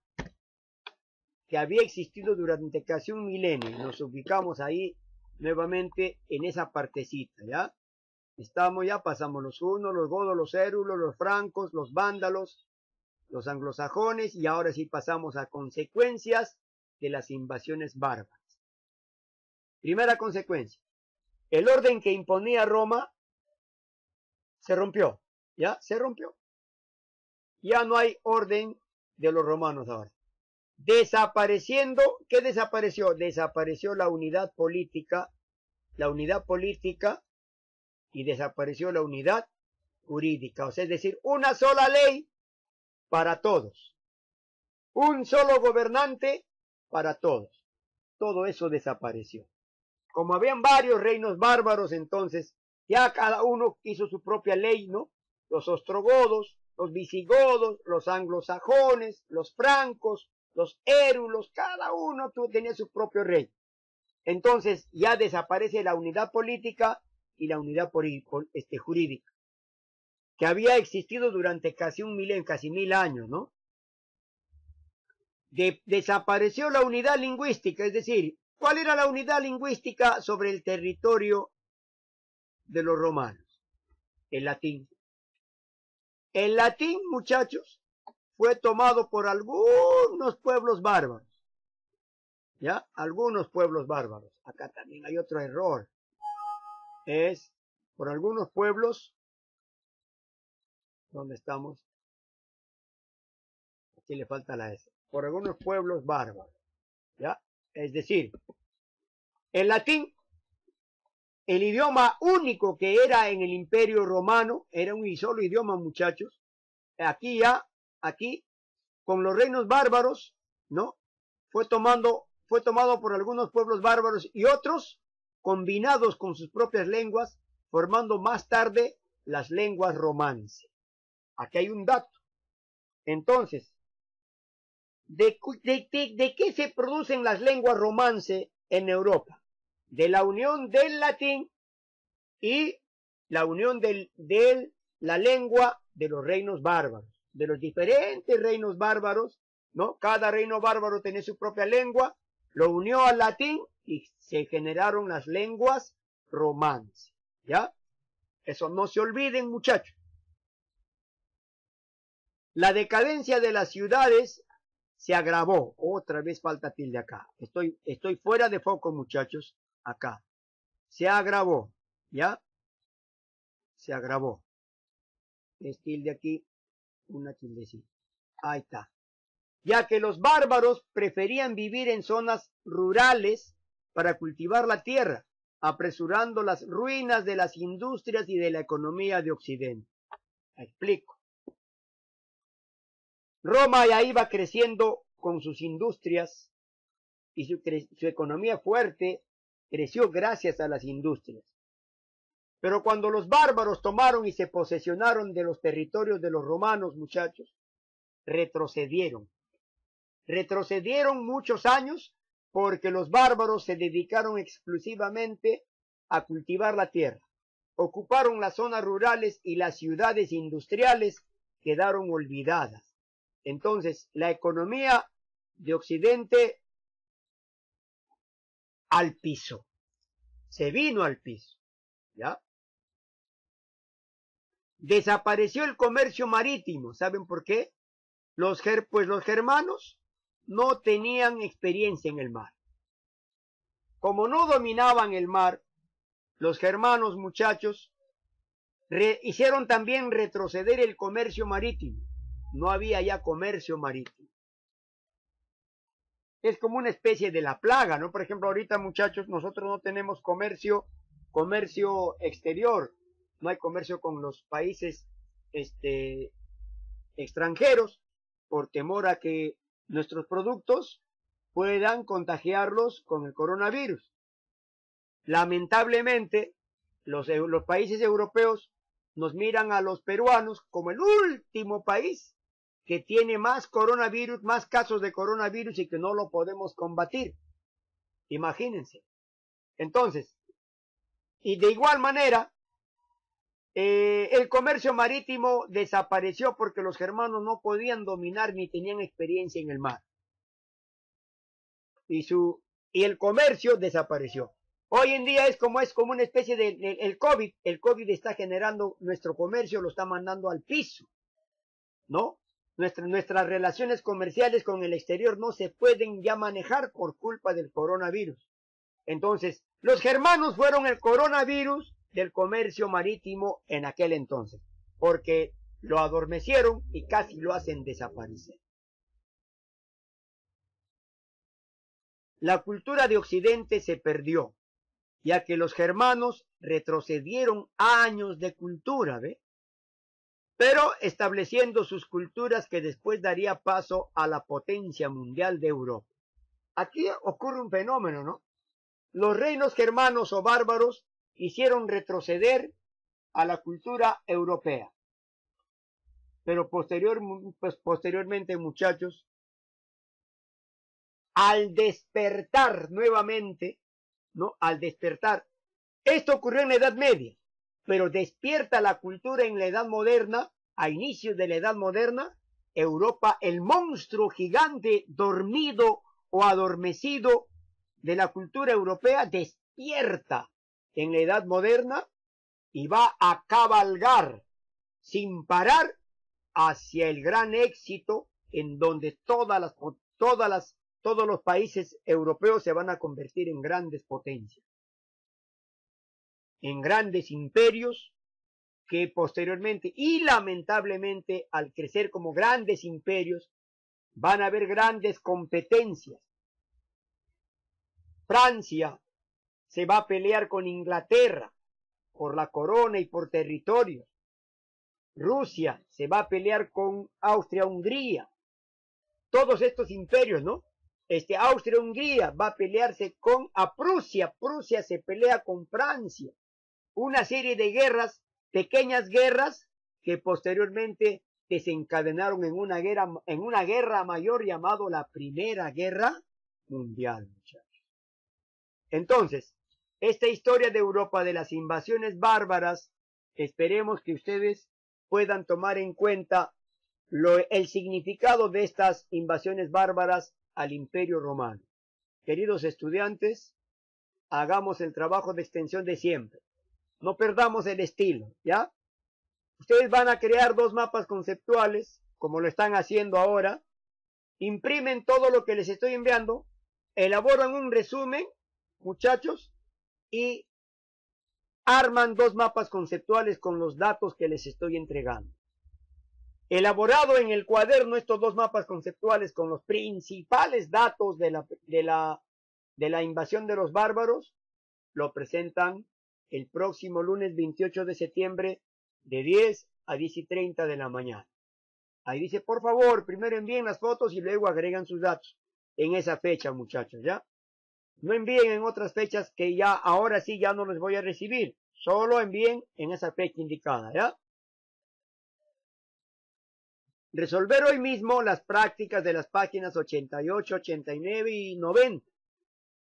existido durante casi un milenio. Nos ubicamos ahí nuevamente en esa partecita, ¿ya? Estamos ya, pasamos los hunos, los godos, los érulos, los francos, los vándalos, los anglosajones, y ahora sí pasamos a consecuencias de las invasiones bárbaras. Primera consecuencia, el orden que imponía Roma se rompió, ¿ya? Se rompió. Ya no hay orden de los romanos ahora. Desapareciendo, ¿qué desapareció? Desapareció la unidad política y desapareció la unidad jurídica, o sea, es decir, una sola ley para todos, un solo gobernante para todos. Todo eso desapareció. Como habían varios reinos bárbaros, entonces ya cada uno hizo su propia ley, ¿no? Los ostrogodos, los visigodos, los anglosajones, los francos, los érulos, cada uno tenía su propio rey. Entonces ya desaparece la unidad política y la unidad jurídica, que había existido durante casi un milenio, casi 1000 años, ¿no? Desapareció la unidad lingüística, es decir, ¿cuál era la unidad lingüística sobre el territorio de los romanos? El latín. El latín, muchachos, fue tomado por algunos pueblos bárbaros, ¿ya? Algunos pueblos bárbaros. Acá también hay otro error. Es por algunos pueblos. ¿Dónde estamos? Aquí le falta la S. Por algunos pueblos bárbaros, ¿ya? Es decir, el latín, el idioma único que era en el Imperio Romano, era un solo idioma, muchachos. Aquí, con los reinos bárbaros, ¿no? Fue tomado por algunos pueblos bárbaros y otros combinados con sus propias lenguas, formando más tarde las lenguas romances. Aquí hay un dato. Entonces, ¿de qué se producen las lenguas romances en Europa? De la unión del latín y la unión de la lengua de los reinos bárbaros, de los diferentes reinos bárbaros, ¿no? Cada reino bárbaro tenía su propia lengua, lo unió al latín y se generaron las lenguas romances, ¿ya? Eso no se olviden, muchachos. La decadencia de las ciudades se agravó. Otra vez falta tilde acá. Estoy fuera de foco, muchachos. Acá. Se agravó, ¿ya? Se agravó. Es tilde aquí, una tildecita. Ahí está. Ya que los bárbaros preferían vivir en zonas rurales para cultivar la tierra, apresurando las ruinas de las industrias y de la economía de Occidente. Explico. Roma ya iba creciendo con sus industrias y su economía fuerte creció gracias a las industrias. Pero cuando los bárbaros tomaron y se posesionaron de los territorios de los romanos, muchachos, retrocedieron. Retrocedieron muchos años porque los bárbaros se dedicaron exclusivamente a cultivar la tierra. Ocuparon las zonas rurales y las ciudades industriales quedaron olvidadas. Entonces, la economía de Occidente al piso. Se vino al piso, ¿ya? Desapareció el comercio marítimo. ¿Saben por qué? Pues los germanos no tenían experiencia en el mar. Como no dominaban el mar, los germanos, muchachos, hicieron también retroceder el comercio marítimo. No había ya comercio marítimo. Es como una especie de la plaga, ¿no? Por ejemplo, ahorita, muchachos, nosotros no tenemos comercio exterior. No hay comercio con los países extranjeros por temor a que nuestros productos puedan contagiarlos con el coronavirus. Lamentablemente, los países europeos nos miran a los peruanos como el último país que tiene más coronavirus, más casos de coronavirus y que no lo podemos combatir. Imagínense. Entonces, y de igual manera, el comercio marítimo desapareció porque los germanos no podían dominar ni tenían experiencia en el mar. Y el comercio desapareció. Hoy en día es como una especie de el COVID. El COVID está generando nuestro comercio, lo está mandando al piso, ¿no? Nuestras relaciones comerciales con el exterior no se pueden ya manejar por culpa del coronavirus. Entonces, los germanos fueron el coronavirus del comercio marítimo en aquel entonces, porque lo adormecieron y casi lo hacen desaparecer. La cultura de Occidente se perdió, ya que los germanos retrocedieron años de cultura, ¿ve? Pero estableciendo sus culturas que después daría paso a la potencia mundial de Europa. Aquí ocurre un fenómeno, ¿no? Los reinos germanos o bárbaros hicieron retroceder a la cultura europea. Pero posteriormente, muchachos, al despertar nuevamente, ¿no? Al despertar, esto ocurrió en la Edad Media, pero despierta la cultura en la Edad Moderna, a inicios de la Edad Moderna, Europa, el monstruo gigante dormido o adormecido de la cultura europea, despierta en la Edad Moderna y va a cabalgar sin parar hacia el gran éxito en donde todos los países europeos se van a convertir en grandes potencias, en grandes imperios que posteriormente y lamentablemente al crecer como grandes imperios van a haber grandes competencias. Francia se va a pelear con Inglaterra por la corona y por territorios. Rusia se va a pelear con Austria-Hungría. Todos estos imperios, ¿no? Austria-Hungría va a pelearse con Prusia. Prusia se pelea con Francia. Una serie de guerras, pequeñas guerras, que posteriormente desencadenaron en una guerra mayor llamado la Primera Guerra Mundial, muchachos. Entonces, esta historia de Europa, de las invasiones bárbaras, esperemos que ustedes puedan tomar en cuenta el significado de estas invasiones bárbaras al Imperio Romano. Queridos estudiantes, hagamos el trabajo de extensión de siempre. No perdamos el estilo, ¿ya? Ustedes van a crear 2 mapas conceptuales, como lo están haciendo ahora. Imprimen todo lo que les estoy enviando, elaboran un resumen, muchachos, y arman 2 mapas conceptuales con los datos que les estoy entregando. Elaborado en el cuaderno estos 2 mapas conceptuales con los principales datos de la invasión de los bárbaros, lo presentan el próximo lunes 28 de septiembre de 10 a 10:30 de la mañana. Ahí dice, por favor, primero envíen las fotos y luego agregan sus datos en esa fecha, muchachos, ¿ya? No envíen en otras fechas que ya, ahora sí, ya no les voy a recibir. Solo envíen en esa fecha indicada, ¿ya? Resolver hoy mismo las prácticas de las páginas 88, 89 y 90.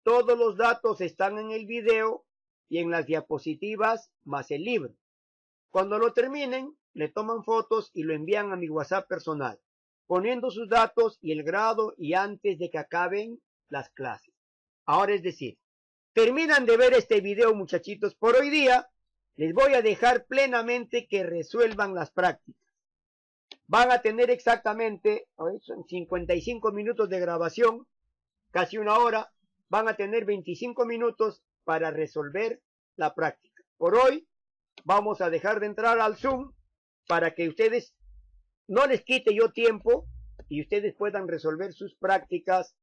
Todos los datos están en el video y en las diapositivas más el libro. Cuando lo terminen, le toman fotos y lo envían a mi WhatsApp personal, poniendo sus datos y el grado y antes de que acaben las clases. Ahora es decir, terminan de ver este video, muchachitos, por hoy día, les voy a dejar plenamente que resuelvan las prácticas. Van a tener exactamente, son 55 minutos de grabación, casi 1 hora, van a tener 25 minutos para resolver la práctica. Por hoy vamos a dejar de entrar al Zoom para que ustedes no les quite yo tiempo y ustedes puedan resolver sus prácticas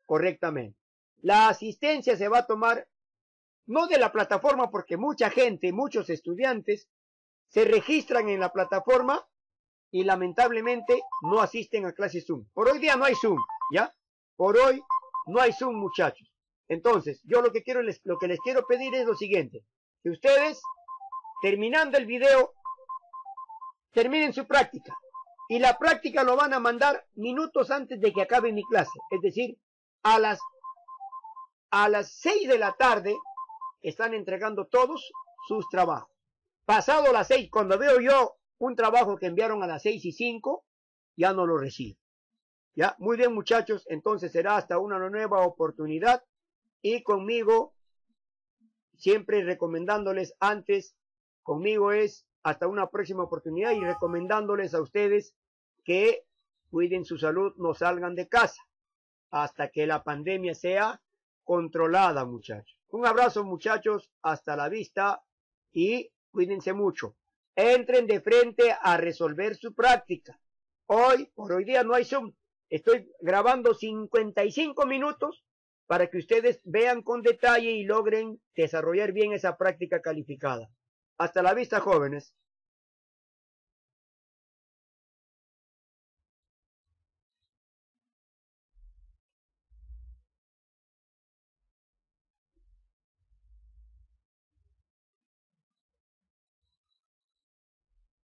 correctamente. La asistencia se va a tomar no de la plataforma porque mucha gente, muchos estudiantes se registran en la plataforma y lamentablemente no asisten a clases Zoom. Por hoy día no hay Zoom, ¿ya? Por hoy no hay Zoom, muchachos. Entonces, yo lo que les quiero pedir es lo siguiente, que ustedes, terminando el video, terminen su práctica. Y la práctica lo van a mandar minutos antes de que acabe mi clase. Es decir, a las 6 de la tarde están entregando todos sus trabajos. Pasado las 6, cuando veo yo un trabajo que enviaron a las 6:05, ya no lo recibo. ¿Ya? Muy bien, muchachos, entonces será hasta una nueva oportunidad. Y conmigo, siempre recomendándoles antes, conmigo es hasta una próxima oportunidad y recomendándoles a ustedes que cuiden su salud, no salgan de casa hasta que la pandemia sea controlada, muchachos. Un abrazo, muchachos, hasta la vista y cuídense mucho. Entren de frente a resolver su práctica. Por hoy día no hay Zoom. Estoy grabando 55 minutos para que ustedes vean con detalle y logren desarrollar bien esa práctica calificada. Hasta la vista, jóvenes.